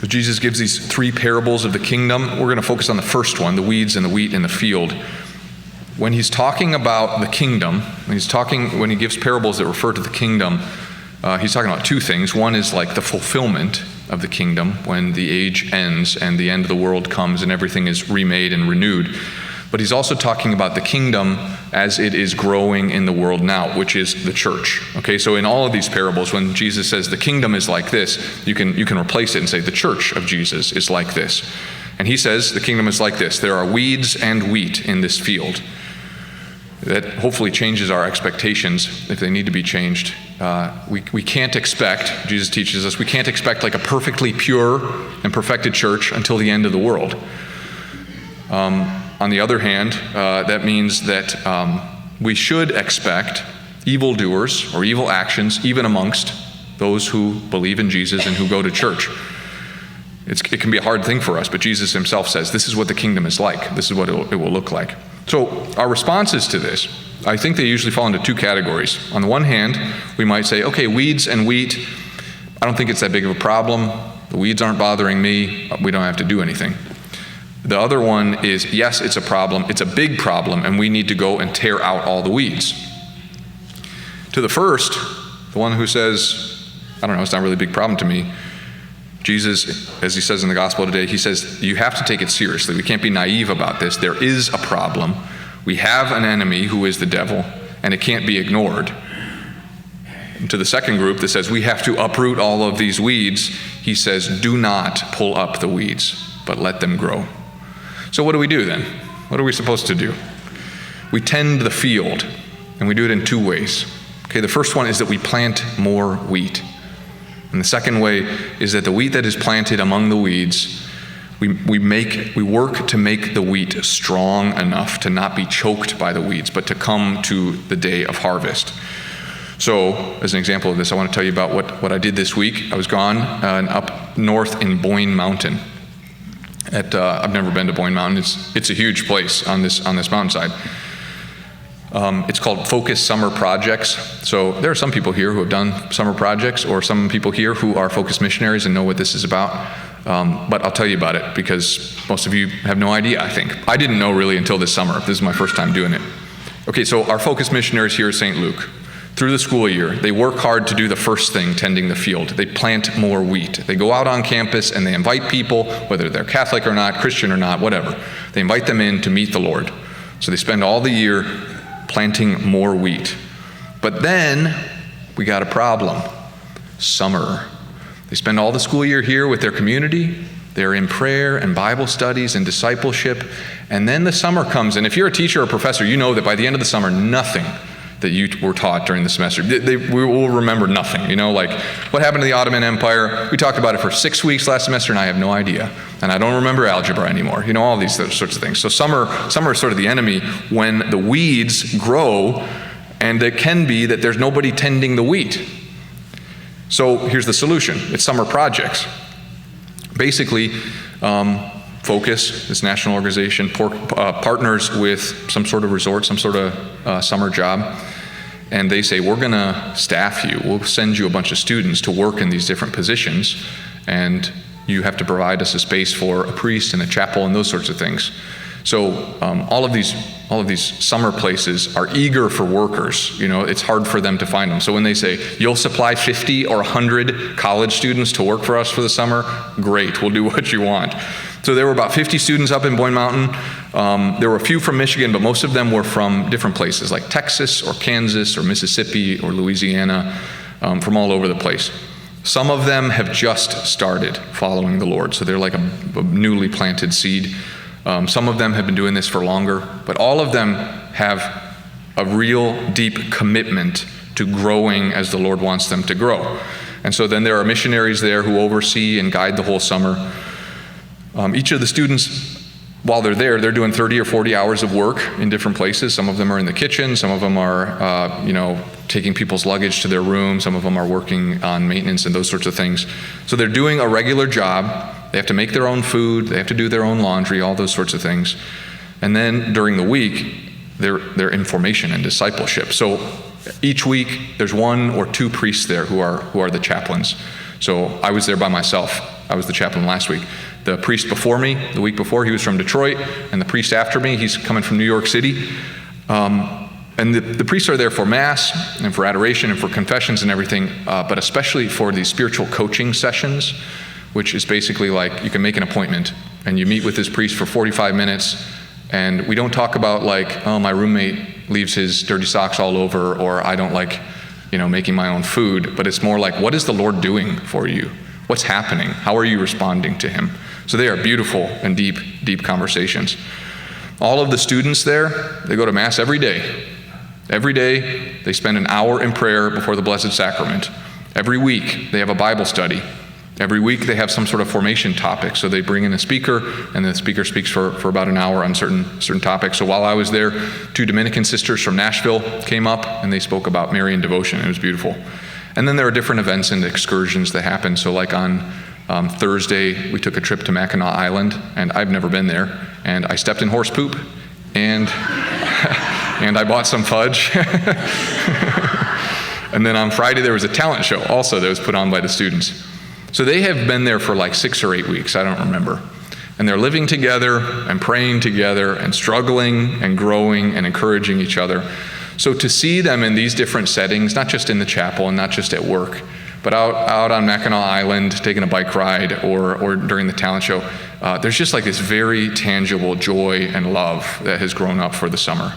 So Jesus gives these three parables of the kingdom. We're going to focus on the first one, the weeds and the wheat in the field. When he's talking about the kingdom, when he gives parables that refer to the kingdom, he's talking about two things. One is like the fulfillment of the kingdom when the age ends and the end of the world comes and everything is remade and renewed. But he's also talking about the kingdom as it is growing in the world now, which is the church. Okay, so in all of these parables, when Jesus says the kingdom is like this, you can replace it and say the church of Jesus is like this. And he says the kingdom is like this. There are weeds and wheat in this field. That hopefully changes our expectations if they need to be changed. We can't expect, Jesus teaches us, we can't expect like a perfectly pure and perfected church until the end of the world. On the other hand, that means that we should expect evildoers or evil actions even amongst those who believe in Jesus and who go to church. It can be a hard thing for us, but Jesus himself says this is what the kingdom is like. This is what it will look like. So our responses to this, I think they usually fall into two categories. On the one hand, we might say, okay, weeds and wheat, I don't think it's that big of a problem. The weeds aren't bothering me. We don't have to do anything. The other one is, yes, it's a problem. It's a big problem, and we need to go and tear out all the weeds. To the first, the one who says, I don't know, it's not really a big problem to me, Jesus, as he says in the gospel today, he says, you have to take it seriously. We can't be naive about this. There is a problem. We have an enemy who is the devil, and it can't be ignored. And to the second group that says we have to uproot all of these weeds, he says, do not pull up the weeds, but let them grow. So what do we do then? What are we supposed to do? We tend the field, and we do it in two ways. Okay, the first one is that we plant more wheat. And the second way is that the wheat that is planted among the weeds, we work to make the wheat strong enough to not be choked by the weeds, but to come to the day of harvest. So, as an example of this, I want to tell you about what I did this week. I was gone up north in Boyne Mountain. I've never been to Boyne Mountain. It's a huge place on this mountainside. It's called Focus Summer Projects. So there are some people here who have done summer projects, or some people here who are Focus missionaries and know what this is about. But I'll tell you about it because most of you have no idea, I think. I didn't know really until this summer. This is my first time doing it. Okay, so our Focus missionaries here at St. Luke, through the school year, they work hard to do the first thing, tending the field. They plant more wheat. They go out on campus and they invite people, whether they're Catholic or not, Christian or not, whatever. They invite them in to meet the Lord. So they spend all the year planting more wheat. But then we got a problem. Summer. They spend all the school year here with their community. They're in prayer and Bible studies and discipleship. And then the summer comes, and if you're a teacher or professor, you know that by the end of the summer, nothing that you were taught during the semester, we will remember nothing. You know, like what happened to the Ottoman Empire? We talked about it for 6 weeks last semester, and I have no idea. And I don't remember algebra anymore. You know, all these sorts of things. So summer is sort of the enemy when the weeds grow, and it can be that there's nobody tending the wheat. So here's the solution. It's summer projects. Basically, Focus, this national organization, partners with some sort of resort, some sort of summer job, and they say, we're going to staff you. We'll send you a bunch of students to work in these different positions, and you have to provide us a space for a priest and a chapel and those sorts of things. So all of these summer places are eager for workers. You know, it's hard for them to find them. So when they say, you'll supply 50 or 100 college students to work for us for the summer, great, we'll do what you want. So there were about 50 students up in Boyne Mountain. There were a few from Michigan, but most of them were from different places like Texas or Kansas or Mississippi or Louisiana, from all over the place. Some of them have just started following the Lord, so they're like a newly planted seed. Some of them have been doing this for longer, but all of them have a real deep commitment to growing as the Lord wants them to grow. And so then there are missionaries there who oversee and guide the whole summer. Each of the students, while they're there, they're doing 30 or 40 hours of work in different places. Some of them are in the kitchen. Some of them are, taking people's luggage to their room. Some of them are working on maintenance and those sorts of things. So they're doing a regular job. They have to make their own food. They have to do their own laundry, all those sorts of things. And then during the week, they're in formation and discipleship. So each week, there's one or two priests there who are the chaplains. So I was there by myself. I was the chaplain last week. The priest before me, the week before, he was from Detroit, and the priest after me, he's coming from New York City. And the priests are there for Mass and for adoration and for confessions and everything, but especially for these spiritual coaching sessions, which is basically like you can make an appointment and you meet with this priest for 45 minutes, and we don't talk about like, oh, my roommate leaves his dirty socks all over, or I don't like, making my own food, but it's more like, what is the Lord doing for you? What's happening? How are you responding to him? So they are beautiful and deep, deep conversations. All of the students there, they go to Mass every day. Every day, they spend an hour in prayer before the Blessed Sacrament. Every week, they have a Bible study. Every week, they have some sort of formation topic. So they bring in a speaker, and the speaker speaks for about an hour on certain topics. So while I was there, 2 Dominican sisters from Nashville came up, and they spoke about Marian devotion. It was beautiful. And then there are different events and excursions that happen. So like on Thursday, we took a trip to Mackinac Island, and I've never been there. And I stepped in horse poop, and and I bought some fudge. And then on Friday, there was a talent show also that was put on by the students. So they have been there for like 6 or 8 weeks, I don't remember. And they're living together and praying together and struggling and growing and encouraging each other. So to see them in these different settings, not just in the chapel and not just at work, but out on Mackinac Island, taking a bike ride or during the talent show, there's just like this very tangible joy and love that has grown up for the summer.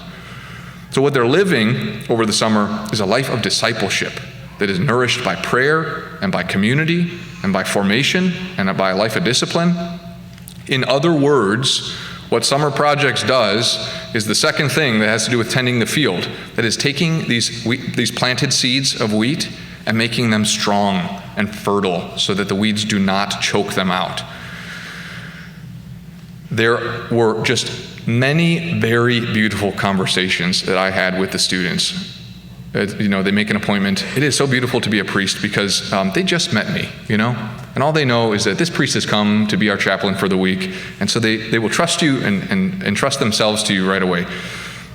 So what they're living over the summer is a life of discipleship that is nourished by prayer and by community and by formation and by a life of discipline. In other words, what Summer Projects does is the second thing that has to do with tending the field, that is taking these planted seeds of wheat and making them strong and fertile so that the weeds do not choke them out. There were just many very beautiful conversations that I had with the students. They make an appointment. It is so beautiful to be a priest because they just met me, and all they know is that this priest has come to be our chaplain for the week, and so they will trust you and trust themselves to you right away.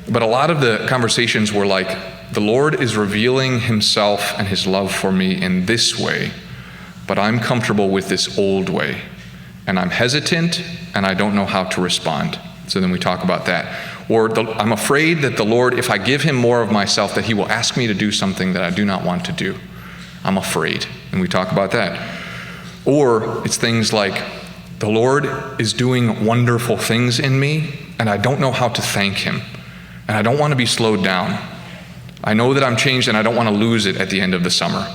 But a lot of the conversations were like, the Lord is revealing himself and his love for me in this way, but I'm comfortable with this old way, and I'm hesitant, and I don't know how to respond. So then we talk about that. Or I'm afraid that the Lord, if I give him more of myself, that he will ask me to do something that I do not want to do. I'm afraid. And we talk about that. Or it's things like, the Lord is doing wonderful things in me, and I don't know how to thank him. And I don't want to be slowed down. I know that I'm changed, and I don't want to lose it at the end of the summer.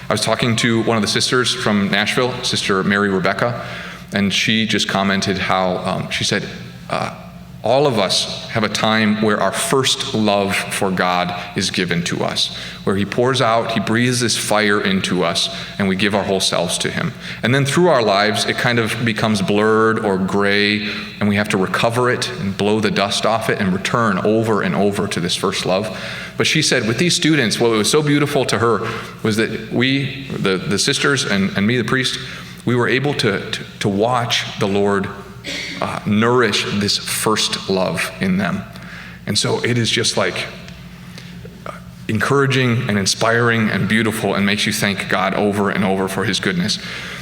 I was talking to one of the sisters from Nashville, Sister Mary Rebecca, and she just commented how, she said, all of us have a time where our first love for God is given to us, where he pours out, he breathes this fire into us, and we give our whole selves to him. And then through our lives, it kind of becomes blurred or gray, and we have to recover it and blow the dust off it and return over and over to this first love. But she said, with these students, what was so beautiful to her was that we, the sisters and me, the priest, we were able to watch the Lord nourish this first love in them. And so it is just like encouraging and inspiring and beautiful and makes you thank God over and over for his goodness.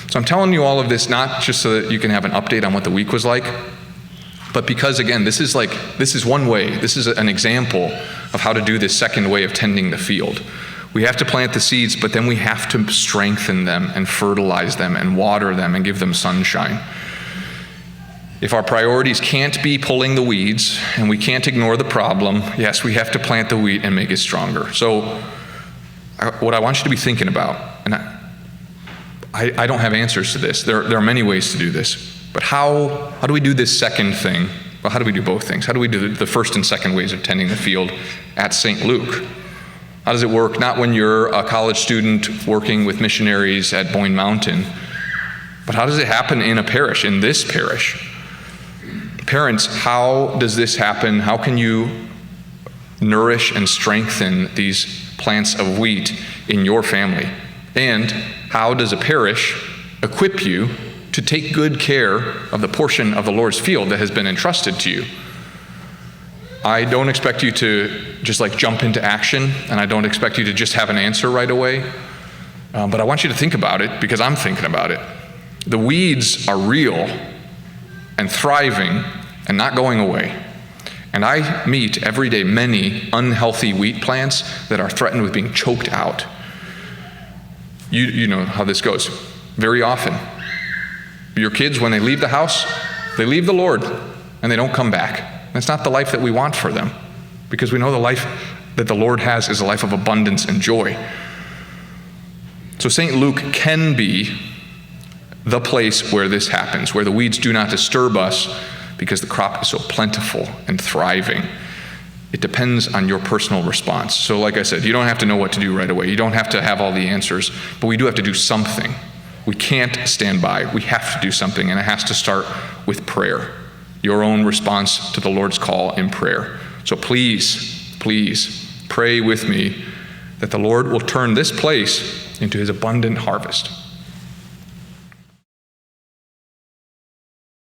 So I'm telling you all of this not just so that you can have an update on what the week was like, but because again, this is one way, this is an example of how to do this second way of tending the field. We have to plant the seeds, but then we have to strengthen them and fertilize them and water them and give them sunshine. If our priorities can't be pulling the weeds and we can't ignore the problem, yes, we have to plant the wheat and make it stronger. So what I want you to be thinking about, and I don't have answers to this. There are many ways to do this. But how do we do this second thing? Well, how do we do both things? How do we do the first and second ways of tending the field at St. Luke? How does it work? Not when you're a college student working with missionaries at Boyne Mountain, but how does it happen in a parish, in this parish? Parents, how does this happen? How can you nourish and strengthen these plants of wheat in your family? And how does a parish equip you to take good care of the portion of the Lord's field that has been entrusted to you? I don't expect you to just jump into action, and I don't expect you to just have an answer right away. But I want you to think about it because I'm thinking about it. The weeds are real and thriving and not going away. And I meet every day many unhealthy wheat plants that are threatened with being choked out. You know how this goes. Very often, your kids, when they leave the house, they leave the Lord and they don't come back. That's not the life that we want for them, because we know the life that the Lord has is a life of abundance and joy. So St. Luke can be the place where this happens, where the weeds do not disturb us because the crop is so plentiful and thriving. It depends on your personal response. So like I said, you don't have to know what to do right away. You don't have to have all the answers, but we do have to do something. We can't stand by. We have to do something, and it has to start with prayer. Your own response to the Lord's call in prayer. So please, please pray with me that the Lord will turn this place into his abundant harvest.